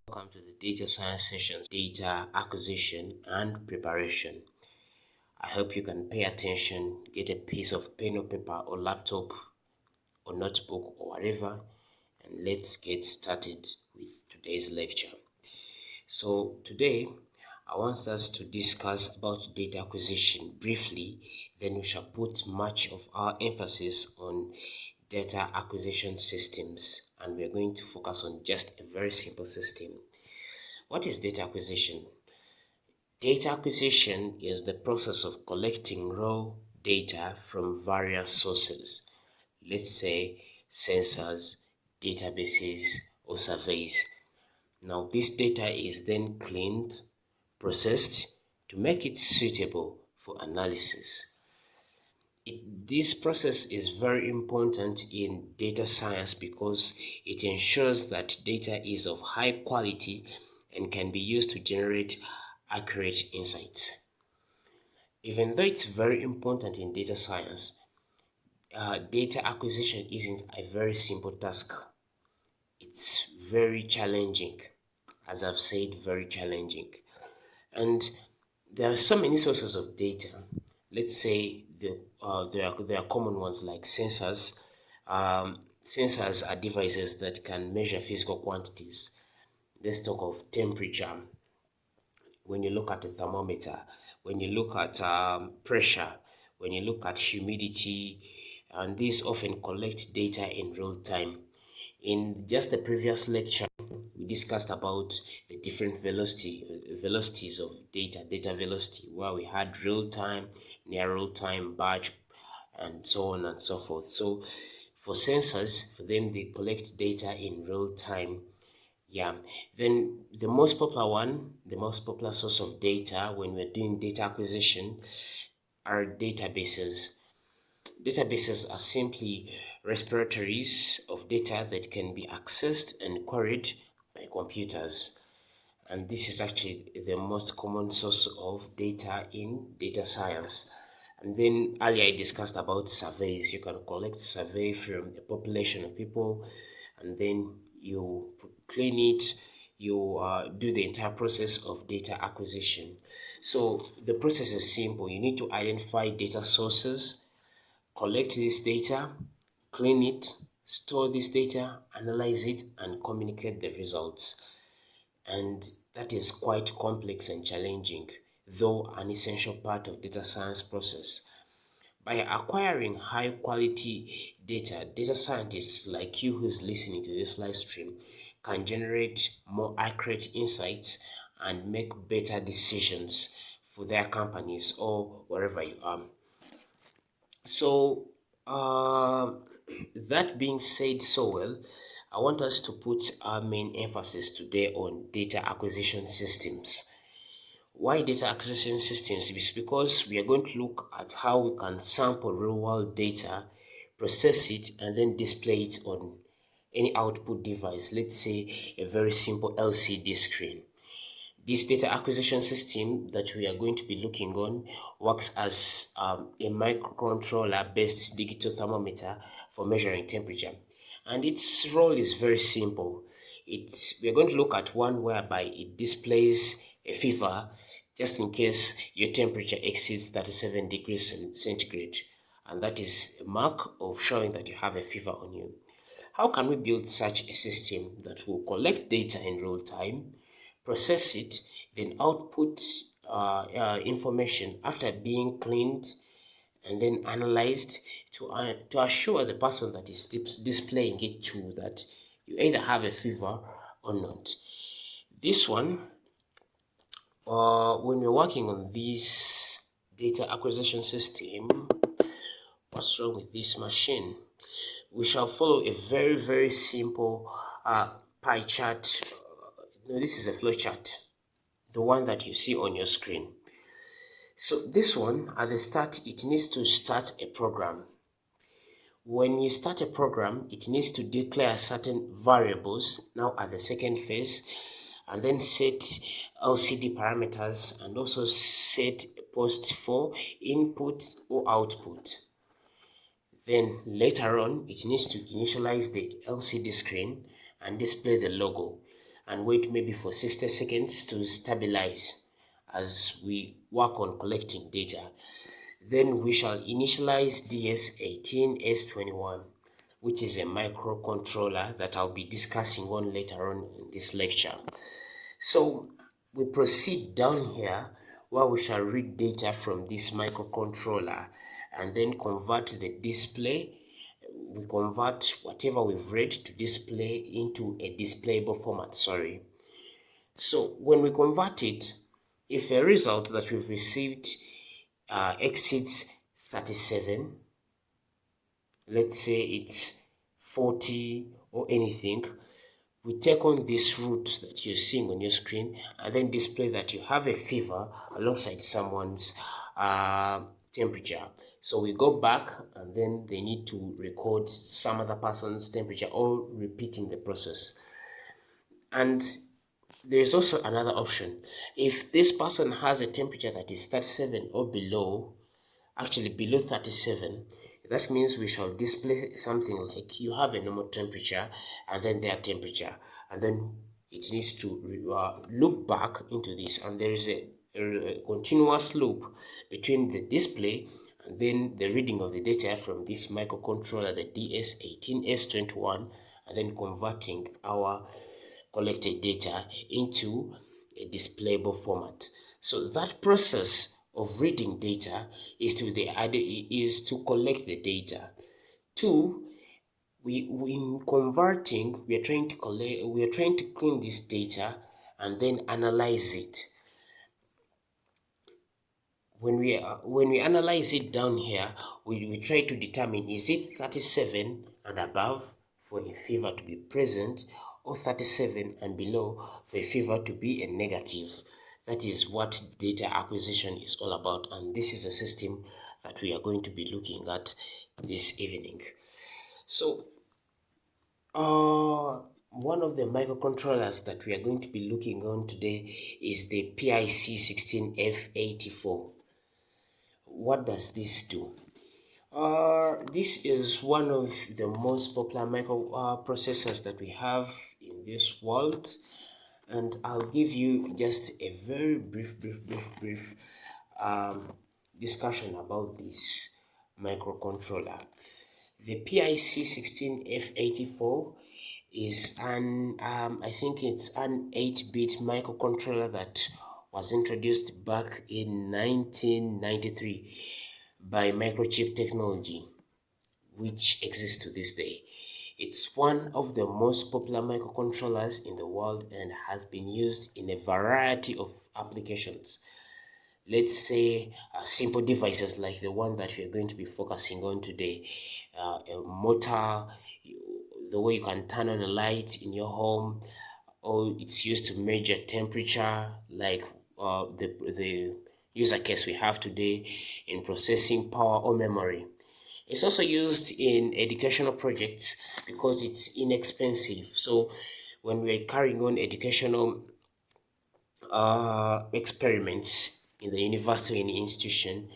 Welcome to the data science sessions, data acquisition and preparation. I hope you can pay attention, get a piece of pen or paper or laptop or notebook or whatever, and let's get started with today's lecture. So today I want us to discuss about data acquisition briefly, then we shall put much of our emphasis on data acquisition systems, and we're going to focus on just a very simple system. What is data acquisition? Data acquisition is the process of collecting raw data from various sources, let's say sensors, databases, or surveys. Now, this data is then cleaned, processed to make it suitable for analysis. This process is very important in data science because it ensures that data is of high quality and can be used to generate accurate insights. Even though it's very important in data science, data acquisition isn't a very simple task. It's very challenging, as I've said, very challenging. And there are so many sources of data. Let's say there are common ones like sensors. Sensors are devices that can measure physical quantities. Let's talk of temperature. When you look at a thermometer, when you look at pressure, when you look at humidity, and these often collect data in real time. In just the previous lecture, we discussed about the different velocities of data velocity, where we had real time, near real time, batch, and so on and so forth. So for sensors, for them, they collect data in real time. Then the most popular source of data when we're doing data acquisition are databases. Databases are simply repositories of data that can be accessed and queried by computers. And this is actually the most common source of data in data science. And then earlier I discussed about surveys. You can collect survey from a population of people, and then you clean it, you do the entire process of data acquisition. So the process is simple. You need to identify data sources, collect this data, clean it, store this data, analyze it, and communicate the results. And that is quite complex and challenging, though an essential part of data science process. By acquiring high quality data scientists like you who's listening to this live stream can generate more accurate insights and make better decisions for their companies or wherever you are. So, that being said so well, I want us to put our main emphasis today on data acquisition systems. Why data acquisition systems? It's because we are going to look at how we can sample real world data, process it, and then display it on any output device. Let's say a very simple LCD screen. This data acquisition system that we are going to be looking on works as a microcontroller based digital thermometer for measuring temperature. And its role is very simple. We are going to look at one whereby it displays a fever just in case your temperature exceeds 37 degrees centigrade. And that is a mark of showing that you have a fever on you. How can we build such a system that will collect data in real time, process it, then output information after being cleaned and then analyzed to assure the person that is displaying it to that you either have a fever or not. This one, when we're working on this data acquisition system, what's wrong with this machine? We shall follow a very simple pie chart. No, this is a flow chart, the one that you see on your screen. So this one, at the start, it needs to start a program. When you start a program, it needs to declare certain variables now at the second phase, and then set LCD parameters and also set posts for input or output. Then later on, it needs to initialize the LCD screen and display the logo. and wait maybe for 60 seconds to stabilize as we work on collecting data. Then we shall initialize DS18S21, which is a microcontroller that I'll be discussing on later on in this lecture. So we proceed down here where we shall read data from this microcontroller and then convert the display. We convert whatever we've read to display into a displayable format. So when we convert it, if a result that we've received exceeds 37, let's say it's 40 or anything, we take on this route that you're seeing on your screen and then display that you have a fever alongside someone's temperature. So we go back and then they need to record some other person's temperature, or repeating the process. And there's also another option. If this person has a temperature that is 37 or below, actually below 37, that means we shall display something like you have a normal temperature and then their temperature, and then it needs to loop back into this, and there is a continuous loop between the display and then the reading of the data from this microcontroller, the DS18S21, and then converting our collected data into a displayable format. So that process of reading data is to collect the data. Two, in converting, we are trying to clean this data and then analyze it. When we analyze it down here, we try to determine, is it 37 and above for a fever to be present, or 37 and below for a fever to be a negative. That is what data acquisition is all about, and this is a system that we are going to be looking at this evening. So one of the microcontrollers that we are going to be looking on today is the PIC16F84. What does this do? This is one of the most popular microprocessors that we have in this world, and I'll give you just a very brief discussion about this microcontroller. The PIC16F84 is I think it's an 8-bit microcontroller that was introduced back in 1993 by Microchip Technology, which exists to this day. It's one of the most popular microcontrollers in the world and has been used in a variety of applications. Let's say simple devices like the one that we are going to be focusing on today, a motor, the way you can turn on a light in your home, or it's used to measure temperature, like the user case we have today in processing power or memory. It's also used in educational projects because it's inexpensive. So when we're carrying on educational experiments in the university or in the institution,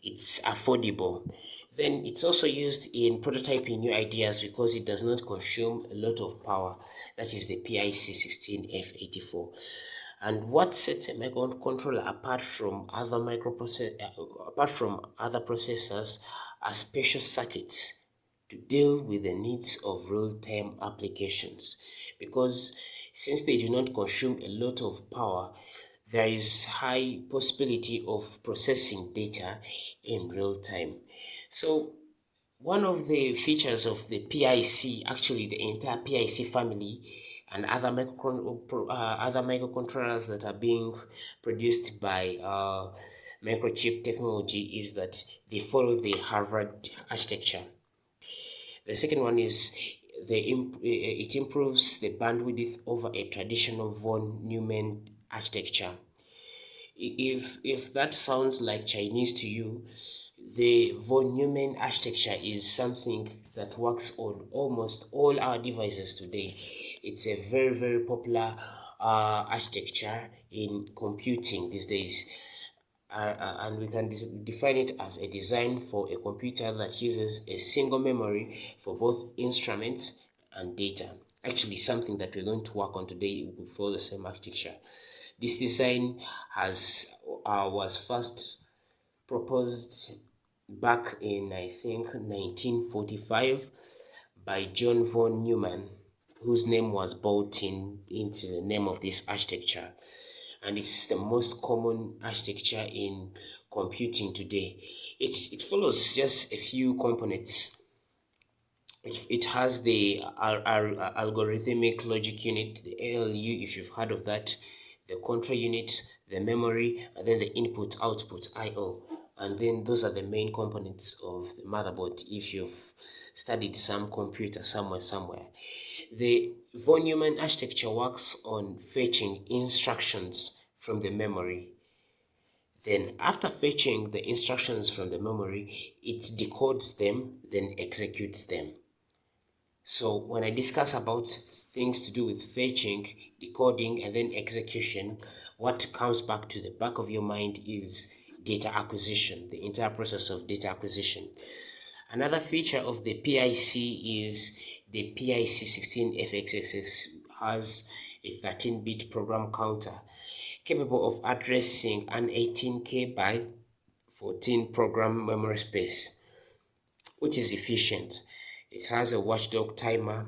it's affordable. Then it's also used in prototyping new ideas because it does not consume a lot of power. That is the PIC16F84. And what sets a microcontroller apart from other processors are special circuits to deal with the needs of real-time applications. Because since they do not consume a lot of power, there is high possibility of processing data in real time. So one of the features of the PIC, actually the entire PIC family, and other microcontrollers that are being produced by Microchip Technology, is that they follow the Harvard architecture. The second one is it improves the bandwidth over a traditional von Neumann architecture. If that sounds like Chinese to you, the von Neumann architecture is something that works on almost all our devices today. It's a very popular architecture in computing these days, and we can define it as a design for a computer that uses a single memory for both instruments and data. actually something that we're going to work on today will follow the same architecture. This design was first proposed back in, I think, 1945 by John von Neumann, whose name was brought into the name of this architecture, and it's the most common architecture in computing today. It follows just a few components. It has the algorithmic logic unit, the ALU, if you've heard of that, the control unit, the memory, and then the input output IO. And then those are the main components of the motherboard if you've studied some computer somewhere. The von Neumann architecture works on fetching instructions from the memory. Then after fetching the instructions from the memory, it decodes them, then executes them. So when I discuss about things to do with fetching, decoding, and then execution, what comes back to the back of your mind is data acquisition, the entire process of data acquisition. Another feature of the PIC is the PIC16FXXX has a 13-bit program counter capable of addressing an 18K by 14 program memory space, which is efficient. It has a watchdog timer.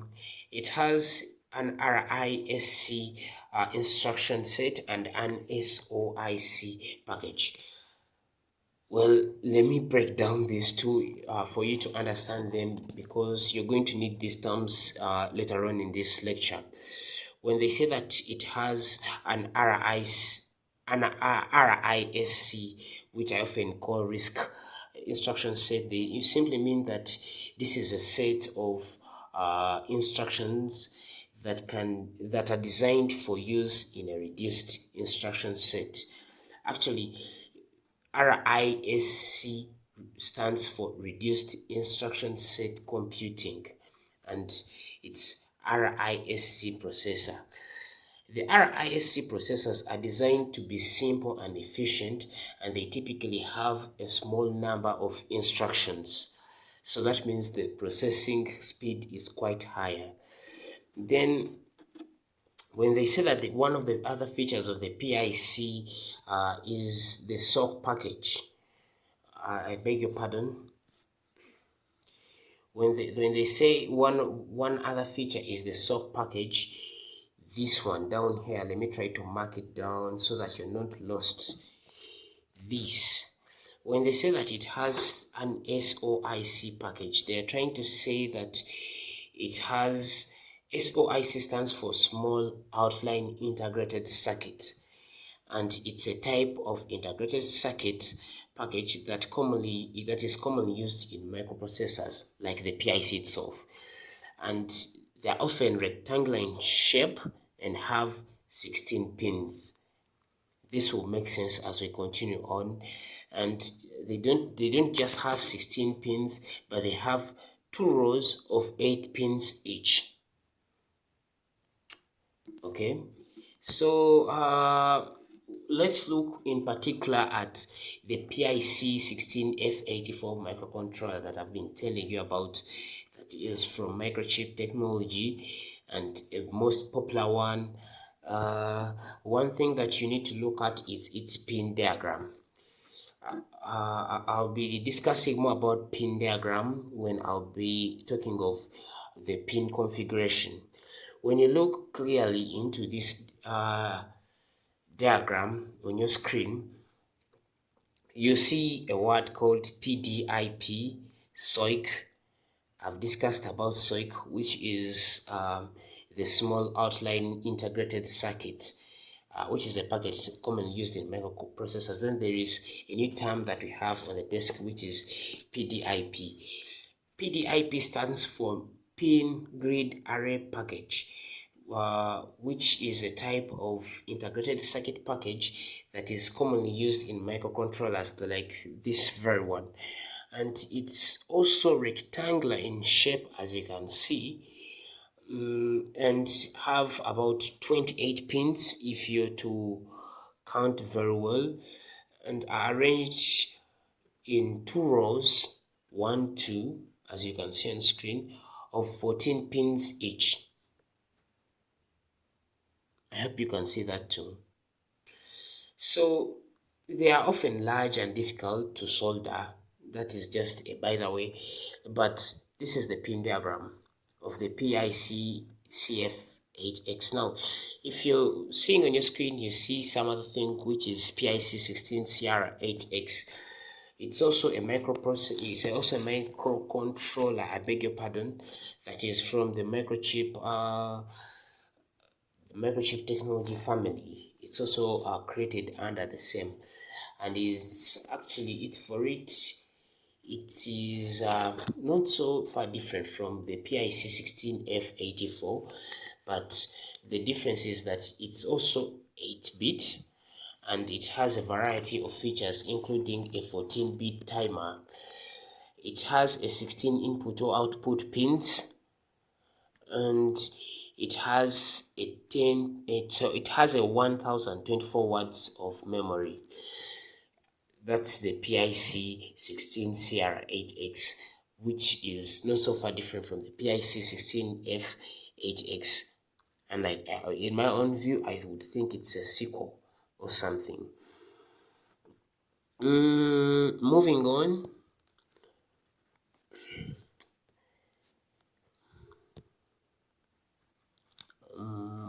It has an RISC instruction set and an SOIC package. Well, let me break down these two for you to understand them, because you're going to need these terms later on in this lecture. When they say that it has an RISC, which I often call RISC instruction set, you simply mean that this is a set of instructions that are designed for use in a reduced instruction set. Actually, RISC stands for Reduced Instruction Set Computing, and it's RISC processor. The RISC processors are designed to be simple and efficient, and they typically have a small number of instructions. So that means the processing speed is quite higher. Then when they say that one of the other features of the PIC is the SOC package, I beg your pardon. When they say one other feature is the SOC package, this one down here, let me try to mark it down so that you're not lost. This, when they say that it has an SOIC package, they are trying to say that it has, SOIC stands for Small Outline Integrated Circuit, and it's a type of integrated circuit package that is commonly used in microprocessors like the PIC itself, and they're often rectangular in shape and have 16 pins. This will make sense as we continue on. And they don't just have 16 pins, but they have 2 rows of 8 pins each. Okay, so let's look in particular at the PIC16F84 microcontroller that I've been telling you about, that is from Microchip Technology, and a most popular one. One thing that you need to look at is its pin diagram. I'll be discussing more about pin diagram when I'll be talking of the pin configuration. When you look clearly into this diagram on your screen, you see a word called PDIP, SOIC. I've discussed about SOIC, which is the Small Outline Integrated Circuit, which is a package commonly used in microprocessors. Then there is a new term that we have on the desk, which is PDIP. PDIP stands for Pin Grid Array Package, which is a type of integrated circuit package that is commonly used in microcontrollers like this very one. And it's also rectangular in shape, as you can see, and have about 28 pins if you're to count very well, and are arranged in 2 rows, 1, 2, as you can see on screen, of 14 pins each. I hope you can see that too. So they are often large and difficult to solder. That is just a by the way. But this is the pin diagram of the PIC CF8X. Now, if you're seeing on your screen, you see some other thing which is PIC16CR8X. It's also a microprocessor. It's also a microcontroller. I beg your pardon. That is from the microchip technology family. It's also created under the same, and is actually it is not so far different from the PIC16F84, but the difference is that it's also 8-bit and it has a variety of features including a 14-bit timer. It has a 16 input or output pins, and it has a 1024 watts of memory. That's the PIC16CR8X, which is not so far different from the PIC16F8X. And in my own view, I would think it's a sequel or something. Moving on.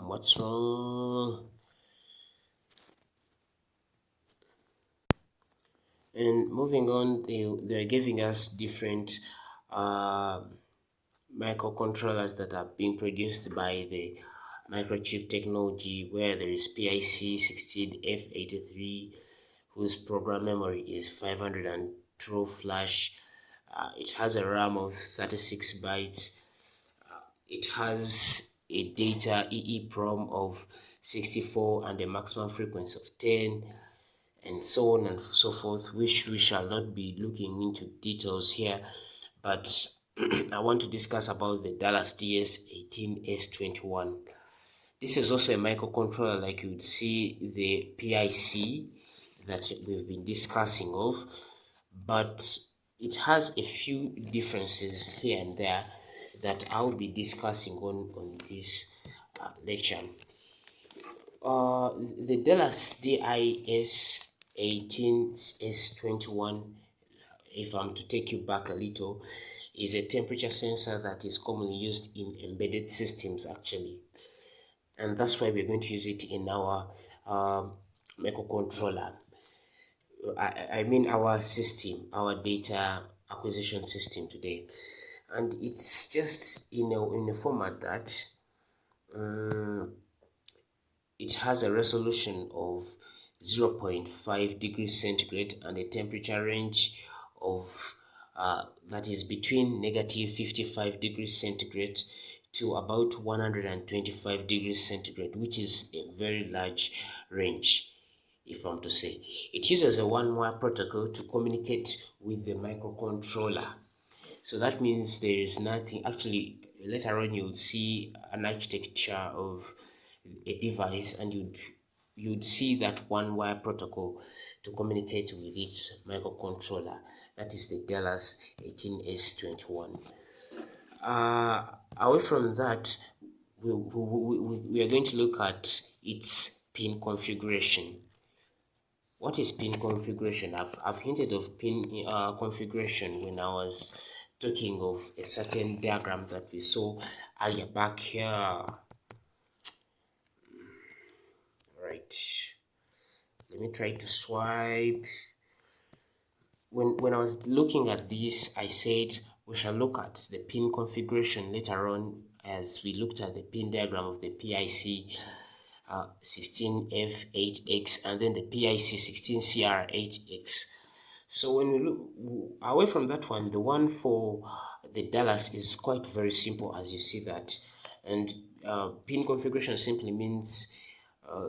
What's wrong? And moving on, they're giving us different microcontrollers that are being produced by the microchip technology, where there is PIC16F83, whose program memory is 512 flash. It has a RAM of 36 bytes. It has a data EEPROM of 64 and a maximum frequency of 10, and so on and so forth, which we shall not be looking into details here, but I want to discuss about the Dallas DS18S21. This is also a microcontroller, like you would see the PIC that we've been discussing of, but it has a few differences here and there that I'll be discussing on this lecture. The Dallas DIS18S21, if I'm to take you back a little, is a temperature sensor that is commonly used in embedded systems actually, and that's why we're going to use it in our microcontroller. I mean our system, our data acquisition system today, and it's just in a format that it has a resolution of 0.5 degrees centigrade and a temperature range of that is between negative 55 degrees centigrade to about 125 degrees centigrade, which is a very large range. If I'm to say, it uses a one-wire protocol to communicate with the microcontroller. So that means there is nothing actually. Later on, you'll see an architecture of a device, and you'd see that one-wire protocol to communicate with its microcontroller. That is the Dallas 18S21. Away from that, we are going to look at its pin configuration. What is pin configuration? I've hinted of pin configuration when I was talking of a certain diagram that we saw earlier back here. Right. Let me try to swipe. When I was looking at this, I said we shall look at the pin configuration later on, as we looked at the pin diagram of the PIC 16F8X and then the PIC 16CR8X. So when we look away from that one, the one for the Dallas is quite very simple, as you see that. And pin configuration simply means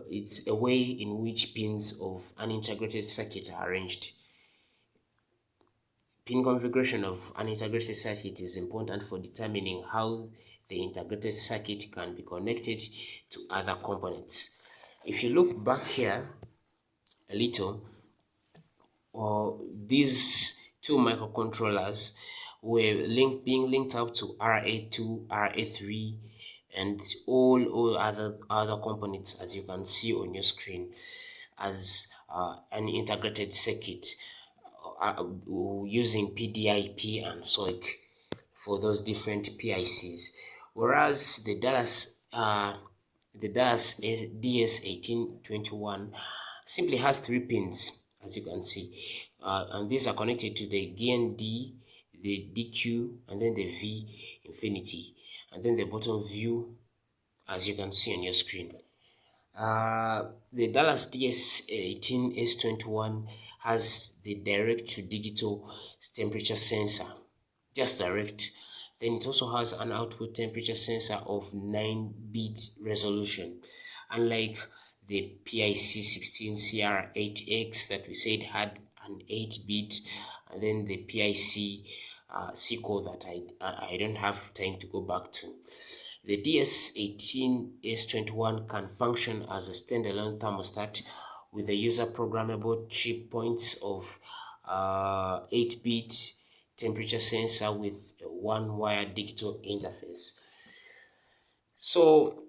it's a way in which pins of an integrated circuit are arranged. Pin configuration of an integrated circuit is important for determining how the integrated circuit can be connected to other components. If you look back here a little, these two microcontrollers were being linked up to RA2, RA3, and all other components, as you can see on your screen, as an integrated circuit using PDIP and SOIC for those different PICs, whereas the DAS DS1821 simply has 3 pins, as you can see, and these are connected to the DND, the DQ, and then the V infinity, and then the bottom view, as you can see on your screen. The Dallas DS18S21 has the direct to digital temperature sensor, just direct. Then it also has an output temperature sensor of 9-bit resolution, unlike the PIC16CR8X that we said had an 8-bit, and then the PIC SICO that I don't have time to go back to. The DS18S21 can function as a standalone thermostat with a user programmable chip points of 8-bit temperature sensor with a one-wire digital interface. So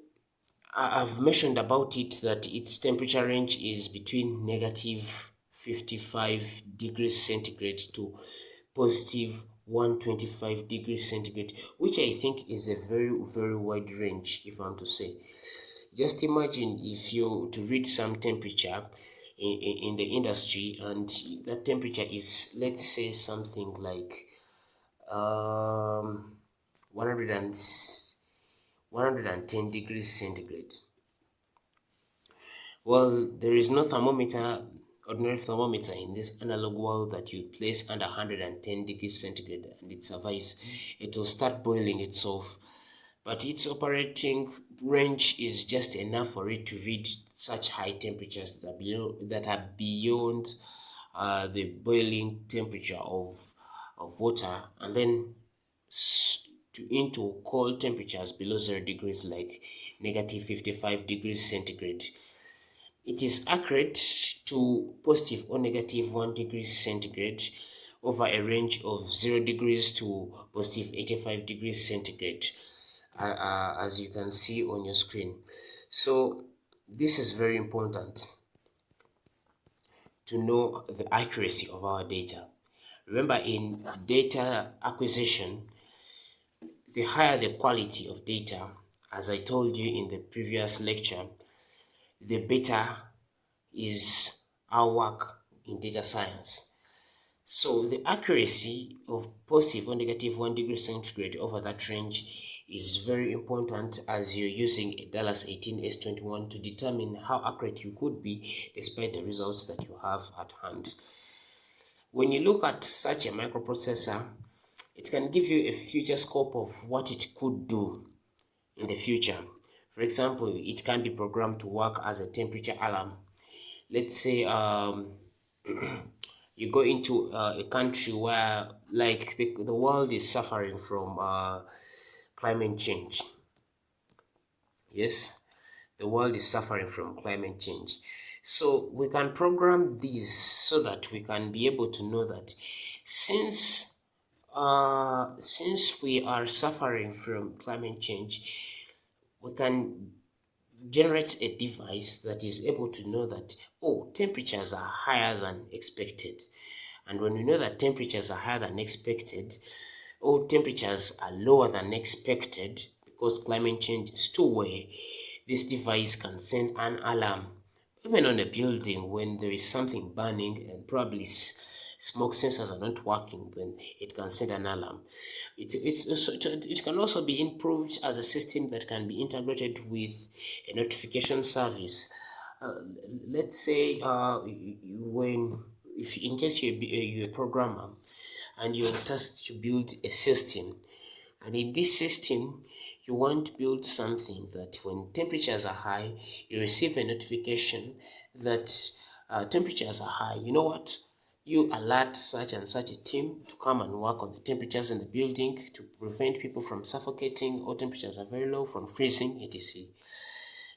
I've mentioned about it that its temperature range is between -55 degrees centigrade to positive 125 degrees centigrade, which I think is a very wide range, if I'm to say. Just imagine if you to read some temperature in the industry, and that temperature is, let's say, something like 110 degrees centigrade. Well, there is no ordinary thermometer in this analog world that you place under 110 degrees centigrade and it survives. It will start boiling itself. But its operating range is just enough for it to reach such high temperatures that are beyond the boiling temperature of water, and then into cold temperatures below 0 degrees, like -55 degrees centigrade. It is accurate to positive or -1 degree centigrade over a range of 0 degrees to positive 85 degrees centigrade, as you can see on your screen. So this is very important to know the accuracy of our data. Remember, in data acquisition, the higher the quality of data, as I told you in the previous lecture, the better is our work in data science. So the accuracy of positive or -1 degree centigrade over that range is very important as you're using a Dallas 18S21 to determine how accurate you could be despite the results that you have at hand. When you look at such a microprocessor, it can give you a future scope of what it could do in the future. For example, it can be programmed to work as a temperature alarm. Let's say you go into a country where, like, the world is suffering from climate change. Yes, the world is suffering from climate change. So we can program this so that we can be able to know that since we are suffering from climate change, we can generate a device that is able to know that, oh, temperatures are higher than expected. And when we know that temperatures are higher than expected, or temperatures are lower than expected because climate change is too way, this device can send an alarm. Even on a building, when there is something burning and probably smoke sensors are not working, then it can send an alarm. It can also be improved as a system that can be integrated with a notification service. Let's say in case you're a programmer and you're tasked to build a system, and in this system you want to build something that when temperatures are high, you receive a notification that temperatures are high. You know what? You alert such and such a team to come and work on the temperatures in the building to prevent people from suffocating, or temperatures are very low, from freezing, etc.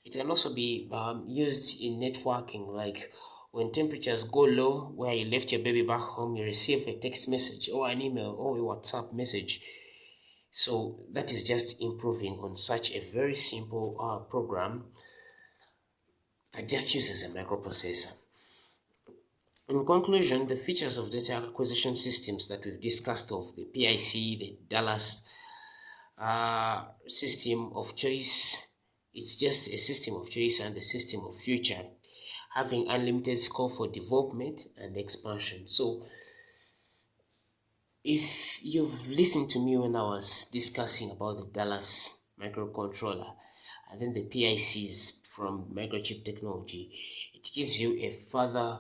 It can also be used in networking, like when temperatures go low, where you left your baby back home, you receive a text message or an email or a WhatsApp message So that is just improving on such a very simple program that just uses a microprocessor. In conclusion, the features of data acquisition systems that we've discussed of the PIC, the Dallas system of choice, it's just a system of choice and a system of future, having unlimited scope for development and expansion. So if you've listened to me when I was discussing about the Dallas microcontroller and then the PICs from microchip technology, it gives you a further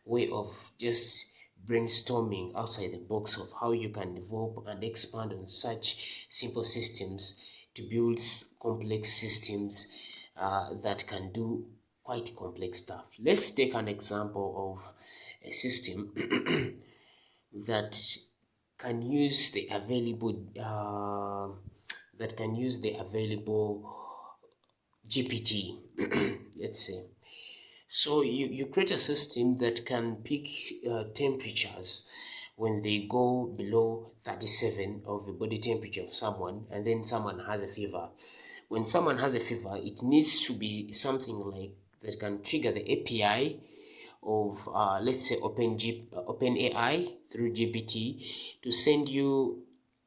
way of just brainstorming outside the box of how you can develop and expand on such simple systems to build complex systems that can do quite complex stuff. Let's take an example of a system that can use the available GPT. Let's say. So you create a system that can pick temperatures when they go below 37 of the body temperature of someone, and then someone has a fever. When someone has a fever, it needs to be something like that can trigger the API of let's say OpenAI through GPT to send you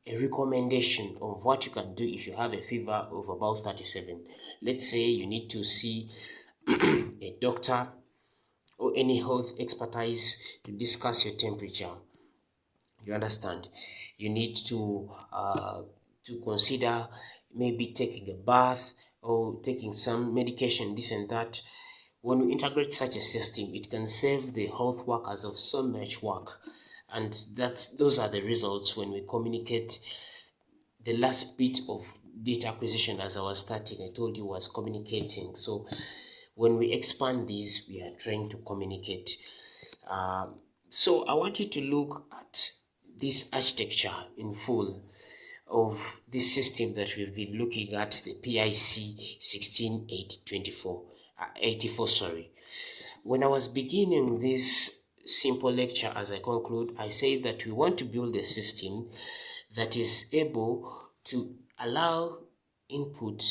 a recommendation of what you can do if you have a fever of about 37. Let's say you need to see a doctor or any health expertise to discuss your temperature. You understand? You need to consider maybe taking a bath or taking some medication, this and that. When we integrate such a system, it can save the health workers of so much work, and those are the results when we communicate. The last bit of data acquisition, as I was starting, I told you, was communicating. So when we expand these, we are trying to communicate. So I want you to look at this architecture in full of this system that we've been looking at, the PIC 16824 sorry. When I was beginning this simple lecture, as I conclude, I said that we want to build a system that is able to allow input,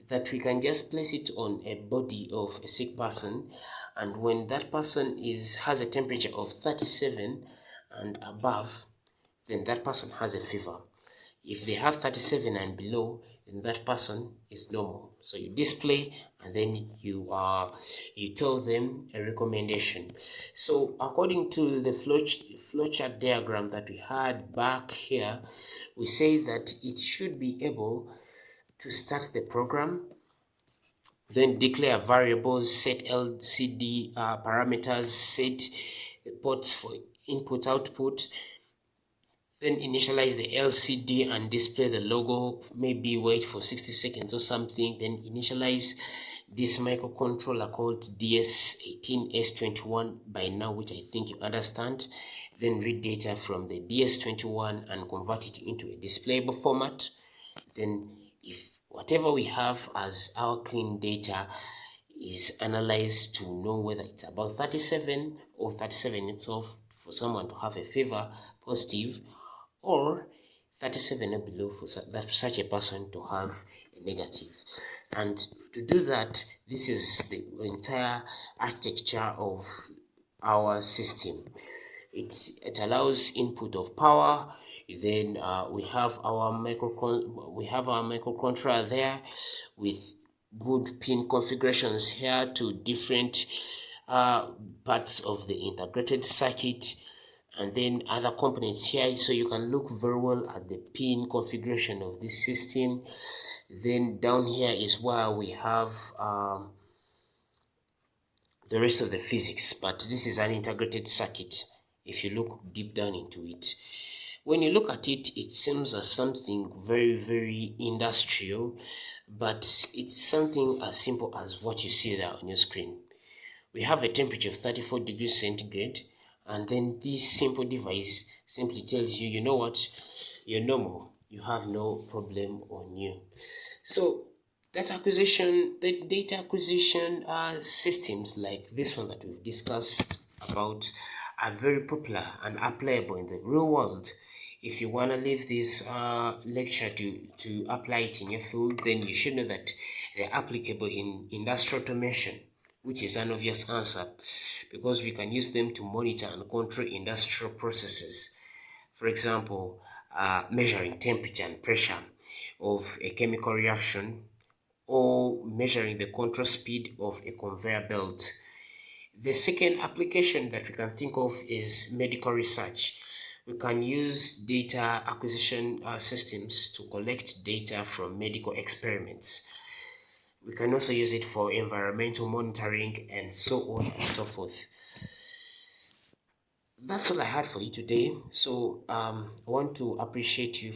that we can just place it on a body of a sick person, and when that person has a temperature of 37 and above, then that person has a fever. If they have 37 and below, then that person is normal. So you display, and then you tell them a recommendation. So according to the flowchart diagram that we had back here, we say that it should be able to start the program, then declare variables, set LCD parameters, set ports for input output, then initialize the LCD and display the logo, maybe wait for 60 seconds or something, then initialize this microcontroller called DS18S21 by now, which I think you understand, then read data from the DS21 and convert it into a displayable format. Then if whatever we have as our clean data is analyzed to know whether it's about 37 or 37 itself for someone to have a fever positive, or 37 or below for such a person to have a negative. And to do that, this is the entire architecture of our system. It allows input of power. Then we have our microcontroller there with good pin configurations here to different parts of the integrated circuit, and then other components here, so you can look very well at the pin configuration of this system. Then down here is where we have the rest of the physics, but this is an integrated circuit. If you look deep down into it, when you look at it, it seems as something very, very industrial, but it's something as simple as what you see there on your screen. We have a temperature of 34 degrees centigrade, and then this simple device simply tells you, you know what, you're normal, you have no problem on you. So the data acquisition systems like this one that we've discussed about are very popular and applicable in the real world. If you want to leave this lecture to apply it in your field, then you should know that they're applicable in industrial automation, which is an obvious answer because we can use them to monitor and control industrial processes. For example, measuring temperature and pressure of a chemical reaction or measuring the control speed of a conveyor belt. The second application that we can think of is medical research. We can use data acquisition systems to collect data from medical experiments. We can also use it for environmental monitoring and so on and so forth. That's all I had for you today. So I want to appreciate you